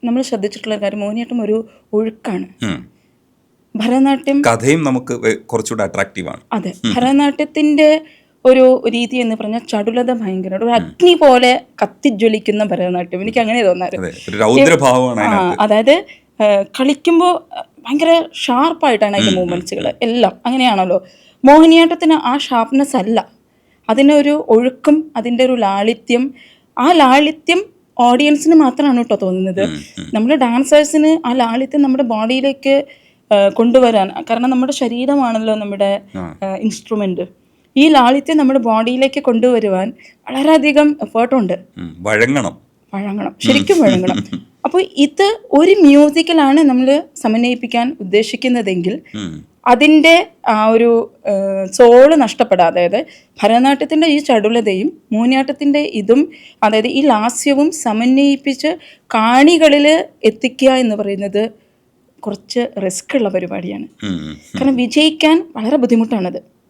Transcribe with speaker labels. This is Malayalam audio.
Speaker 1: നമ്മൾ ശ്രദ്ധിച്ചിട്ടുള്ള കാര്യം മോഹിനിയാട്ടം ഒരു ഒഴുക്കാണ്. ഭരതനാട്യം
Speaker 2: കഥയും നമുക്ക് കുറച്ചുകൂടെ അട്രാക്റ്റീവ് ആണ്.
Speaker 1: അതെ, ഭരതനാട്യത്തിന്റെ ഒരു രീതി എന്ന് പറഞ്ഞാൽ ചടുലത ഭയങ്കര, ഒരു അഗ്നി പോലെ കത്തിജ്വലിക്കുന്ന ഭരതനാട്യം, എനിക്ക് അങ്ങനെ തോന്നാറ്. അതായത് കളിക്കുമ്പോൾ ഭയങ്കര ഷാർപ്പായിട്ടാണ് അതിൻ്റെ മൂവ്മെന്റ്സുകൾ എല്ലാം, അങ്ങനെയാണല്ലോ. മോഹിനിയാട്ടത്തിന് ആ ഷാർപ്നെസ് അല്ല, അതിനൊരു ഒഴുക്കും അതിൻ്റെ ഒരു ലാളിത്യം. ആ ലാളിത്യം ഓഡിയൻസിന് മാത്രമാണ് കേട്ടോ തോന്നുന്നത്. നമ്മുടെ ഡാൻസേഴ്സിന് ആ ലാളിത്യം നമ്മുടെ ബോഡിയിലേക്ക് കൊണ്ടുവരാൻ, കാരണം നമ്മുടെ ശരീരമാണല്ലോ നമ്മുടെ ഇൻസ്ട്രുമെന്റ്, ഈ ലാളിത്യം നമ്മുടെ ബോഡിയിലേക്ക് കൊണ്ടുവരുവാൻ വളരെയധികം എഫേർട്ടുണ്ട്. വഴങ്ങണം, ശരിക്കും വഴങ്ങണം. അപ്പോൾ ഇത് ഒരു മ്യൂസിക്കിലാണ് നമ്മൾ സമന്വയിപ്പിക്കാൻ ഉദ്ദേശിക്കുന്നതെങ്കിൽ അതിൻ്റെ ആ ഒരു സോള് നഷ്ടപ്പെടാതെ, അതായത് ഭരതനാട്യത്തിൻ്റെ ഈ ചടുലതയും മോഹിനിയാട്ടത്തിൻ്റെ ഇതും, അതായത് ഈ ലാസ്യവും സമന്വയിപ്പിച്ച് കാണികളിൽ എത്തിക്കുക എന്ന് പറയുന്നത് കുറച്ച് റിസ്ക് ഉള്ള പരിപാടിയാണ്. കാരണം വിജയിക്കാൻ വളരെ ബുദ്ധിമുട്ടാണത്.